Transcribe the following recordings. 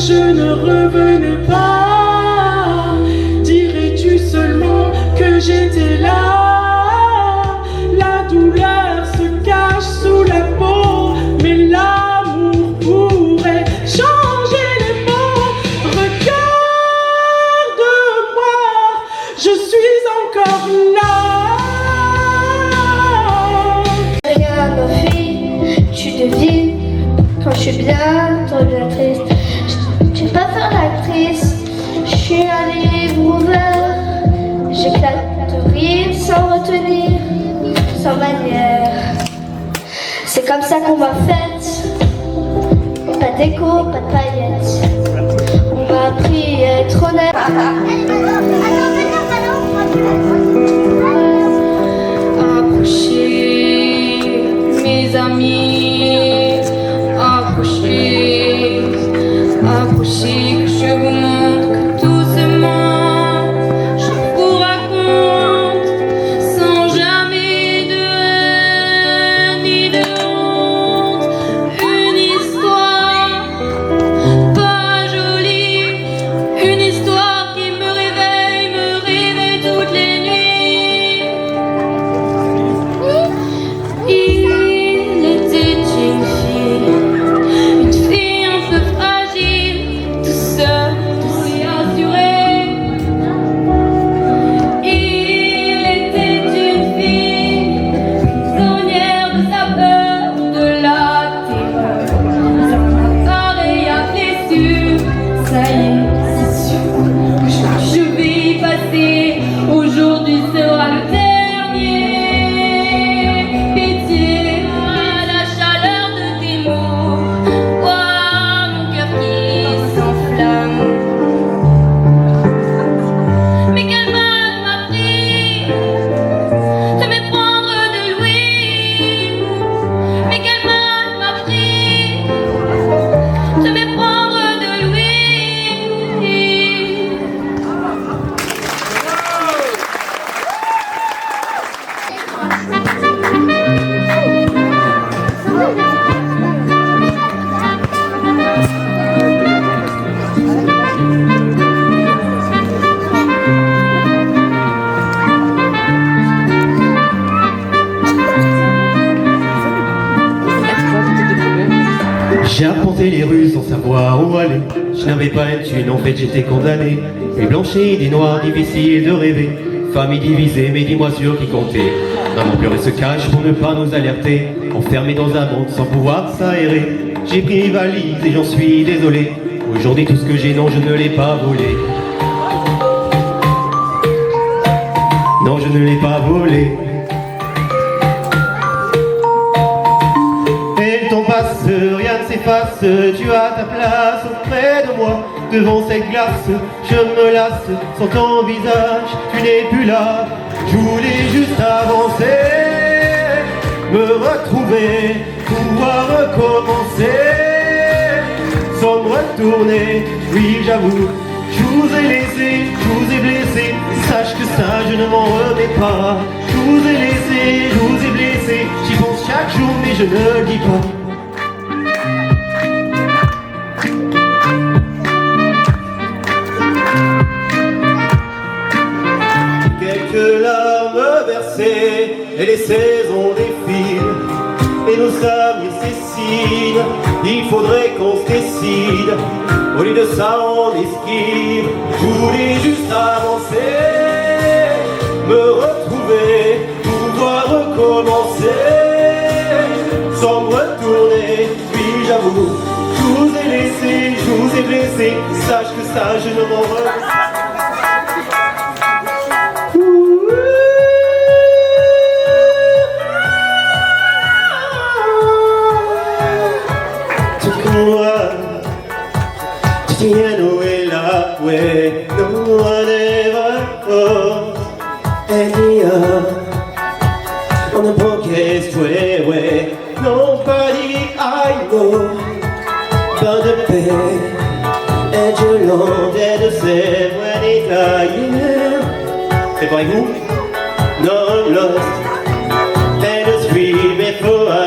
je ne revenais pas. Dirais-tu seulement que j'étais là? La douleur se cache sous la peau, mais l'amour pourrait changer les mots. Regarde-moi, je suis encore là. Regarde ma fille, tu devines. Quand je suis bien, toi bien triste. Je vais pas faire l'actrice. Je suis un livre ouvert. J'éclate de rire sans retenir, sans manière. C'est comme ça qu'on m'a faite. Pas d'écho, pas de paillettes. On m'a appris à être honnête. Approchez, mes amis. Approchez, approchez, que je vous montre que tout ce monde, je vous raconte, sans jamais de haine ni de honte, une histoire pas jolie, une histoire qui me réveille toutes les nuits. Il était une fille un peu fragile, tout seul, tout y assuré. Il était une fille, prisonnière de sa peur, de la terreur. Son appareil a blessure, ça y est, c'est sûr. Je vais y passer, aujourd'hui sera le dernier. Pitié à la chaleur de tes mots. Mais quel mal m'a pris de m'éprendre de lui. Mais quel mal m'a pris de m'éprendre de lui. J'ai arpenté les rues sans savoir où aller. Je n'avais pas une thune, en fait j'étais condamné. Les blanchis, des noirs, difficile de rêver. Famille divisée, mais dis-moi sur qui compter. Maman pleurait se cache pour ne pas nous alerter. Enfermé dans un monde sans pouvoir s'aérer. J'ai pris une valise et j'en suis désolé. Aujourd'hui tout ce que j'ai, non je ne l'ai pas volé. Non je ne l'ai pas volé. Et ton passe, rien ne s'efface. Tu as ta place auprès de moi. Devant cette glace, je me lasse. Sans ton visage, tu n'es plus là. Je voulais juste avancer, me retrouver, pouvoir recommencer. Sans me retourner, oui j'avoue, je vous ai laissé, je vous ai blessé. Sache que ça je ne m'en remets pas. Je vous ai laissé, je vous ai blessé. J'y pense chaque jour mais je ne le dis pas. Quelques larmes versées et les saisons défilent. Et nos âmes s'essinent. Il faudrait qu'on se décide. Au lieu de ça on esquive. Je voulais juste avancer, me retrouver, pouvoir recommencer. Sans me retourner, oui j'avoue, je vous ai laissé, je vous ai blessé. Sache que ça je ne m'en remets pas. Way, no one ever goes anyhow on the broadcast way. Nobody I know but the pain and you know that the same when it dies. C'est pas vous? No lost and the street before I.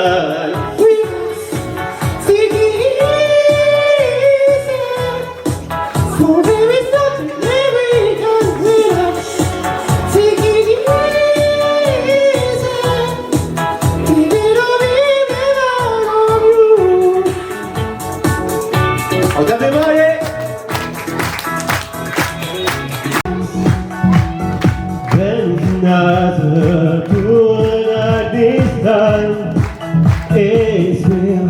calme. Espère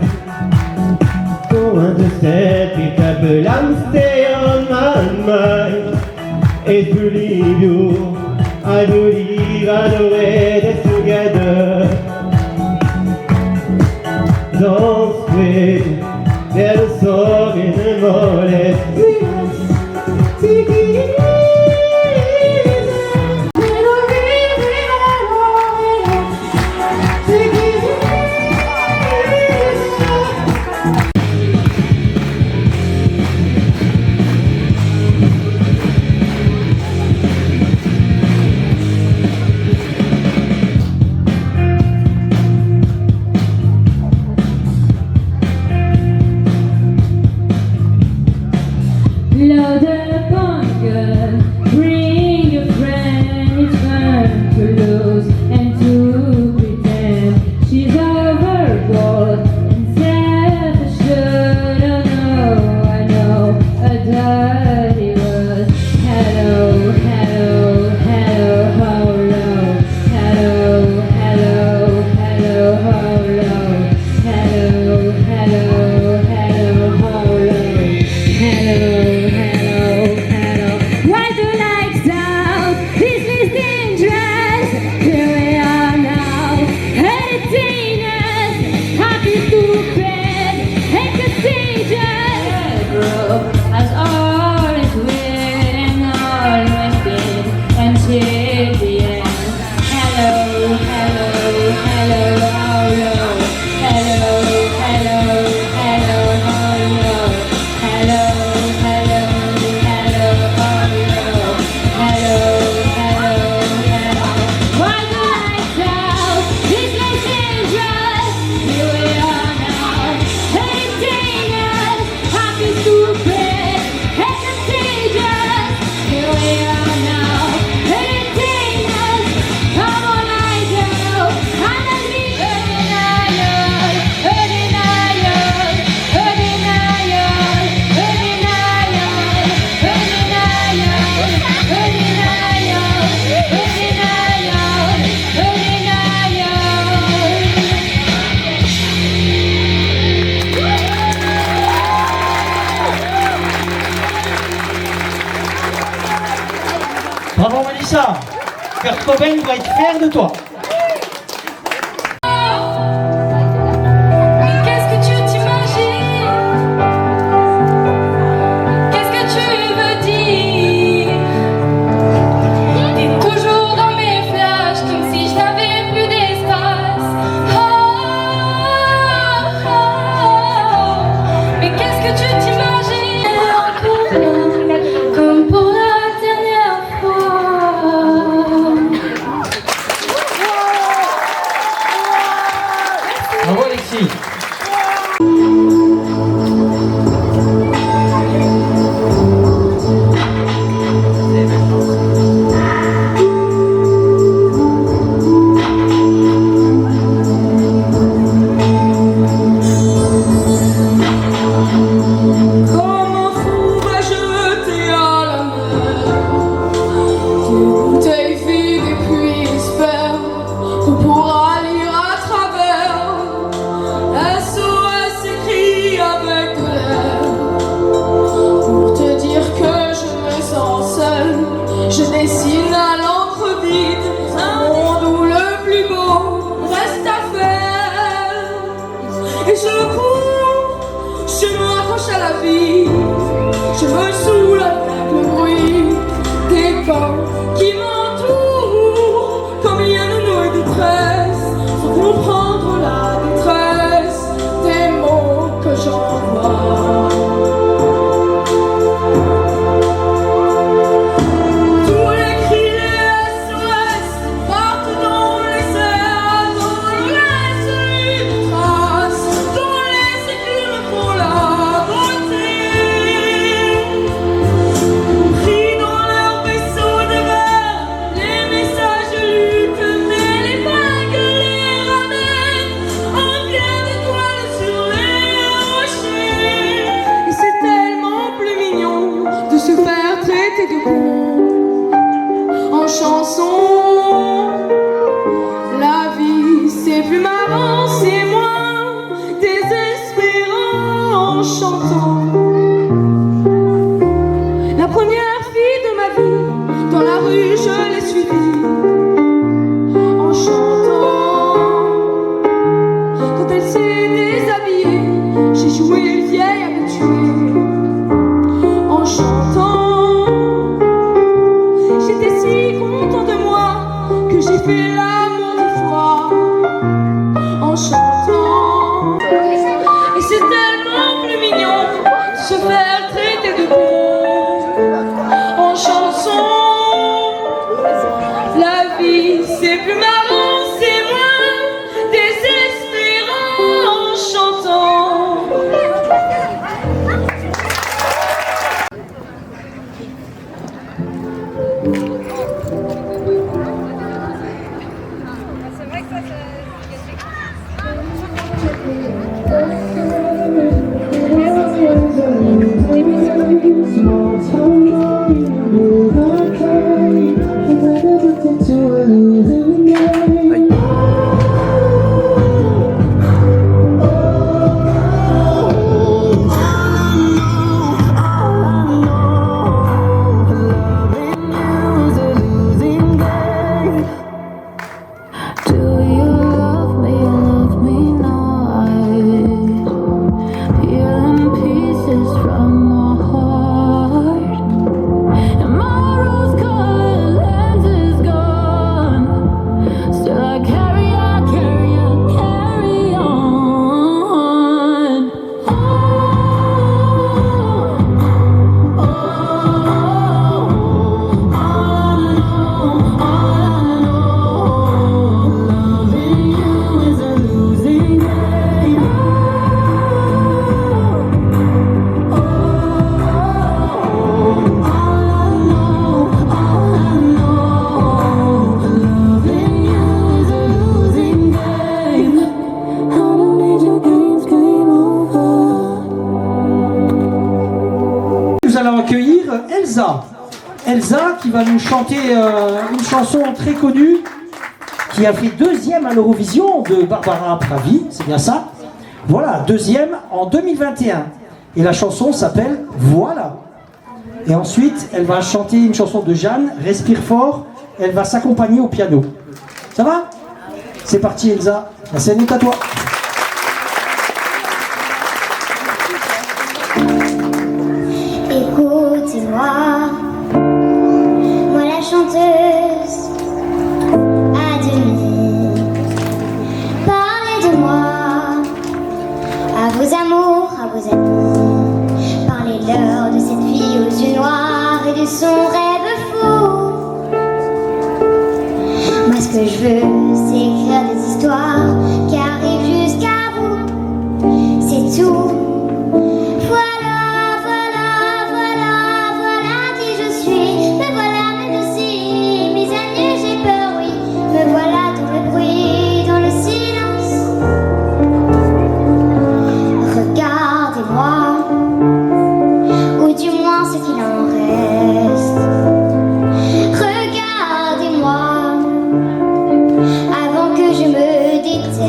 for the step it up, I'll stay on my mind. And believe you, I believe I know it together. Don't wait, there's a song in the morning. Load up on girl, bring your friend, it's fun to lose and to pretend she's overboard and self-assured. Oh no, I know a dirty word. Hello, hello, hello, hello. Hello, hello, hello, hello. Hello, hello, hello, hello. Hello. Why do lights out? This is dangerous. Here we are now, entertainers, happy, stupid, and contagious. Bro, as always been, always been, until the end. Hello, hello, hello, hello. Hello, hello, hello, hello. Hello, hello, hello, hello. Hello, hello, hello. Why the lights out? This is dangerous. Here we are now, entertainers, happy, stupid, and contagious. Here we are now, entertainers. Come on, lights out. I'm not leaving denial, denial, denial, Bravo Melissa, Kurt Cobain va être fier de toi. Qu'est-ce que tu t'imagines? Qu'est-ce que tu veux dire? T'es toujours dans mes flashs, comme si je n'avais plus d'espace. Oh, oh, oh. Mais qu'est-ce que tu t'imagines? Comme pour la dernière fois. Bravo Alexis. Comme un fou va jeter à la mer des bouteilles vides et puis espère qu'on pourra lire à travers. SOS écrit avec de l'air pour te dire que je me sens seule. Je dessine à l'encre vide un monde où le plus beau reste à faire. Et je cours, je me raccroche à la vie, je me saoule avec le bruit des pas qui m'entourent. Combien de nos détresse, sans comprendre la détresse des mots que j'envoie. Tous les cris, les SOS partent dans les airs, dont laisse une trace, dont les éclats pour la beauté. Pris dans leur vaisseau de verre, j'ai joué vieille habituée en chantant. J'étais si content de moi que j'ai fait l'amour 10 fois en chantant. Et c'est tellement plus mignon de se faire traiter de con en chanson. La vie c'est plus marrant, c'est moins désespérant en chantant. Nous allons accueillir Elsa. Elsa qui va nous chanter une chanson très connue qui a fait 2e à l'Eurovision de Barbara Pravi, c'est bien ça? Voilà, 2e en 2021. Et la chanson s'appelle Voilà. Et ensuite, elle va chanter une chanson de Jeanne, Respire fort. Elle va s'accompagner au piano. Ça va? C'est parti Elsa, la scène est à toi. Écoutez-moi, moi la chanteuse à demi. Parlez de moi, à vos amours, à vos amis. Parlez-leur de cette fille aux yeux noirs et de son rêve fou. Moi ce que je veux, c'est écrire des histoires qui arrivent jusqu'à vous. C'est tout. Avant que je me déteste.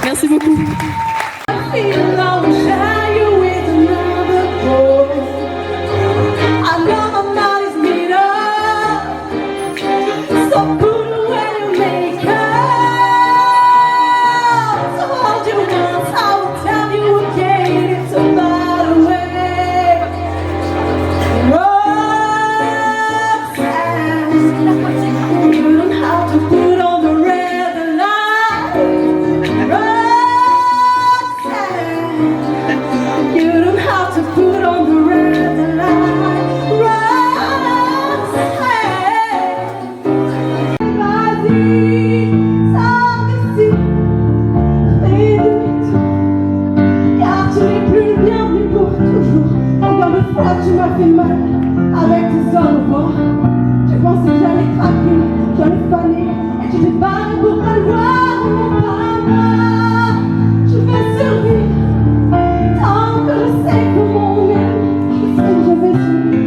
Merci beaucoup. Tu m'as fait mal avec tes envois. Je pensais que j'allais craquer, j'allais faner, et tu t'es barré pour pas le voir. Je vais survivre tant que je sais comment on aime. Je sais que je vais survivre.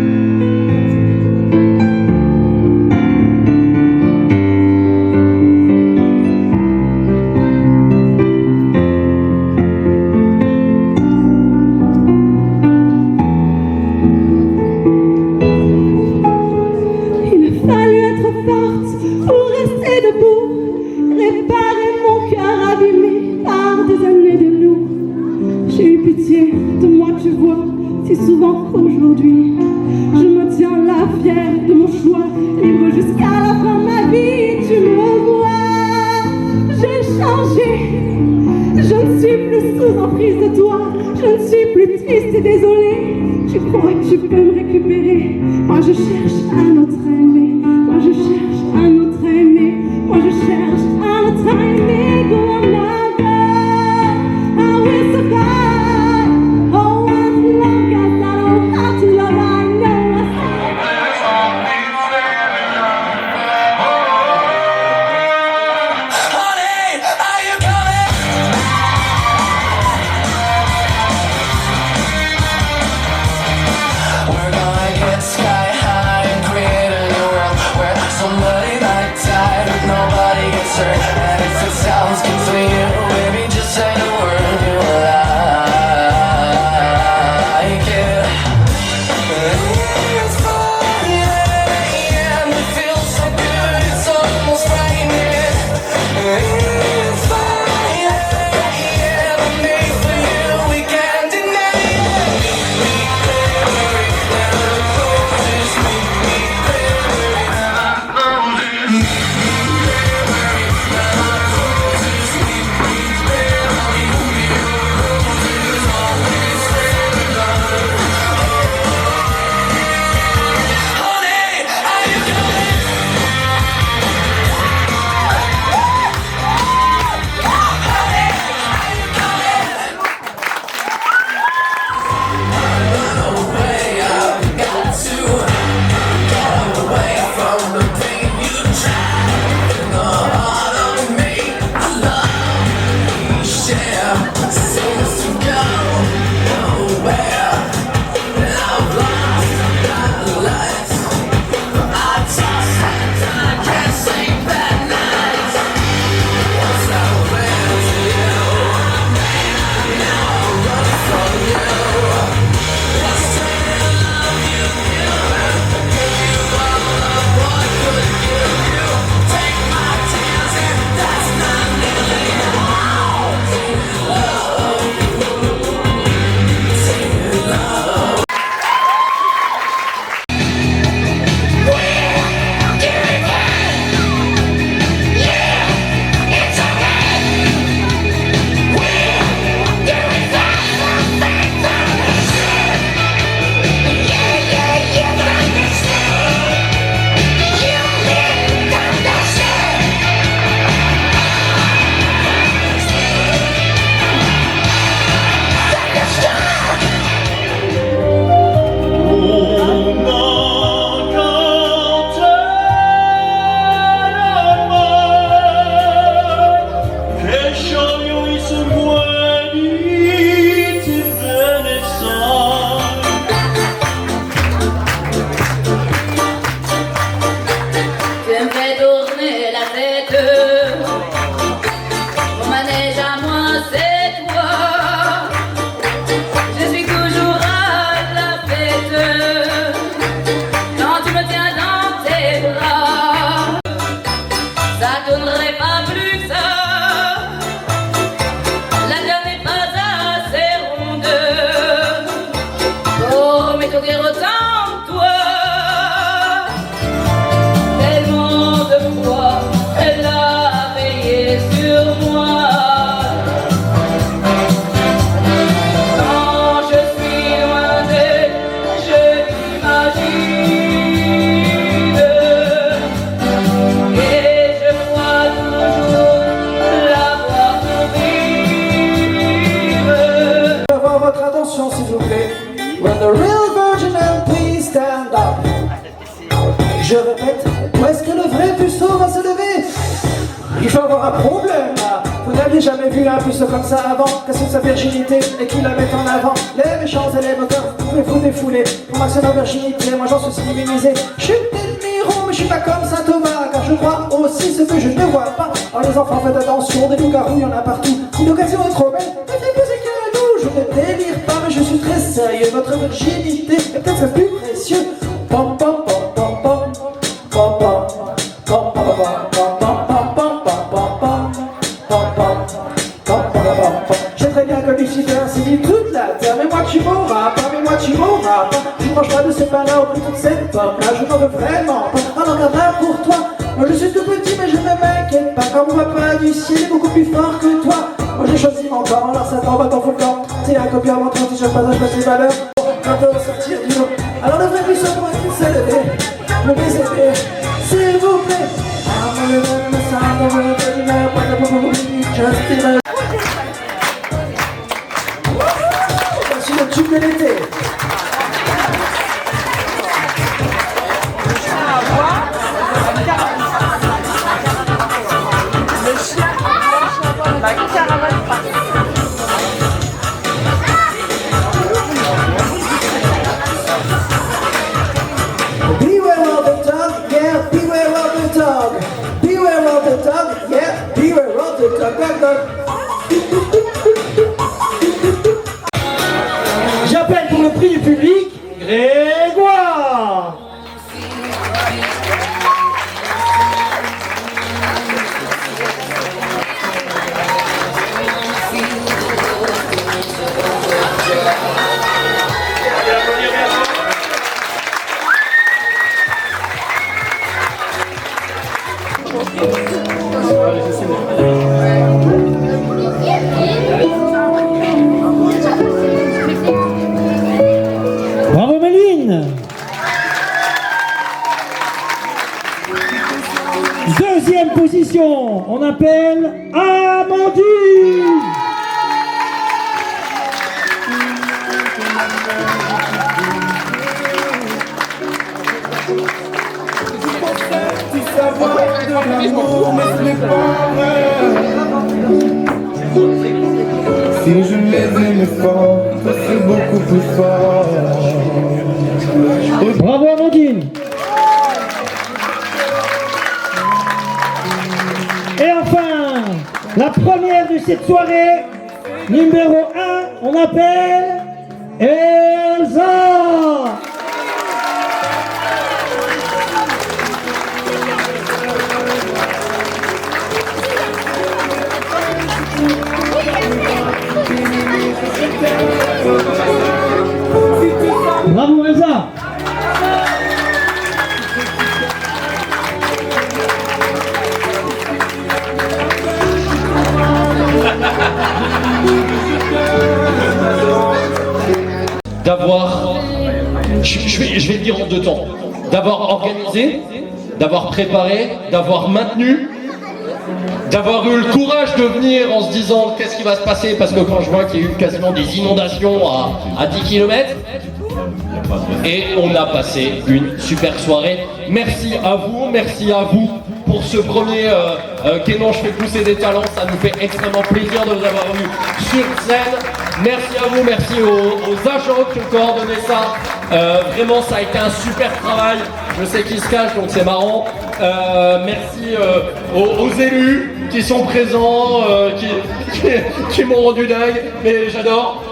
De moi tu vois, si souvent qu'aujourd'hui je me tiens là fière de mon choix, libre jusqu'à la fin de ma vie. Tu me vois, j'ai changé, je ne suis plus sous emprise de toi, je ne suis plus triste et désolée. Tu crois que tu peux me récupérer? Moi je cherche un autre aimé, moi je cherche un autre aimé, moi je cherche un autre aimé. Go on now, I will survive. Mon manège à moi jamais vu un puceau comme ça avant, casser sa virginité et qu'il la mette en avant. Les méchants et les moteurs, vous pouvez vous défouler. Pour ma seule virginité, moi j'en suis immunisé. Je suis peut-être Miron, mais je suis pas comme Saint Thomas, car je crois aussi ce que je ne vois pas. Alors les enfants, faites attention, des loups-garous, il y en a partout. Si l'occasion est trop belle, mettez-vous qu'à nous. Je ne délire pas, mais je suis très sérieux. Votre virginité est peut-être le plus précieux. Pom pom pom pom pom pom pom pom pom pom pom. J'ai très bien que Lucifer s'est dit toute la terre. Mais moi tu mourras pas, mais moi tu mourras pas. Je ne mange pas de ces pains-là au bout de toute cette pomme-là. Je n'en veux vraiment pas. Alors gardera pour toi. Moi je suis tout petit mais je ne m'inquiète pas. Quand mon papa du ciel est beaucoup plus fort que toi. Moi j'ai choisi mon corps, alors Satan va t'en foutre. C'est un copieur mon temps, si je passe ses valeurs. Quand on va sortir du lot. Alors le vrai puissant pour qu'il s'est levé. Vous les aider, s'il vous plaît. Voici le tube de l'été. Beware of the dog, yeah, beware of the dog. Beware of the dog, yeah, beware of the dog. J'appelle pour le prix du public Grégoire. Bravo Méline. Deuxième position, on appelle Amandine. Si je les aimais fort, ça c'est beaucoup plus fort. Bravo Amandine. Et enfin, la première de cette soirée, numéro 1, on appelle Elsa. Bravo Elsa. D'avoir, je vais le dire en deux temps, d'avoir organisé, d'avoir préparé, d'avoir maintenu, d'avoir eu le courage de venir en se disant qu'est-ce qui va se passer, parce que quand je vois qu'il y a eu quasiment des inondations à 10 km, et on a passé une super soirée. Merci à vous pour ce premier Kénon, je fais pousser des talents, ça nous fait extrêmement plaisir de vous avoir vus sur scène. Merci à vous, merci aux agents qui ont coordonné ça. Vraiment, ça a été un super travail. Je sais qu'ils se cachent, donc c'est marrant. Merci aux élus qui sont présents, qui m'ont rendu dingue, mais j'adore.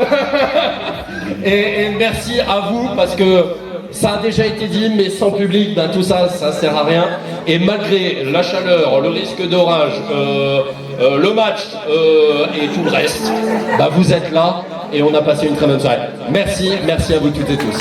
et merci à vous, parce que ça a déjà été dit, mais sans public, ben, tout ça, ça sert à rien. Et malgré la chaleur, le risque d'orage, le match et tout le reste, ben, vous êtes là et on a passé une très bonne soirée. Merci à vous toutes et tous.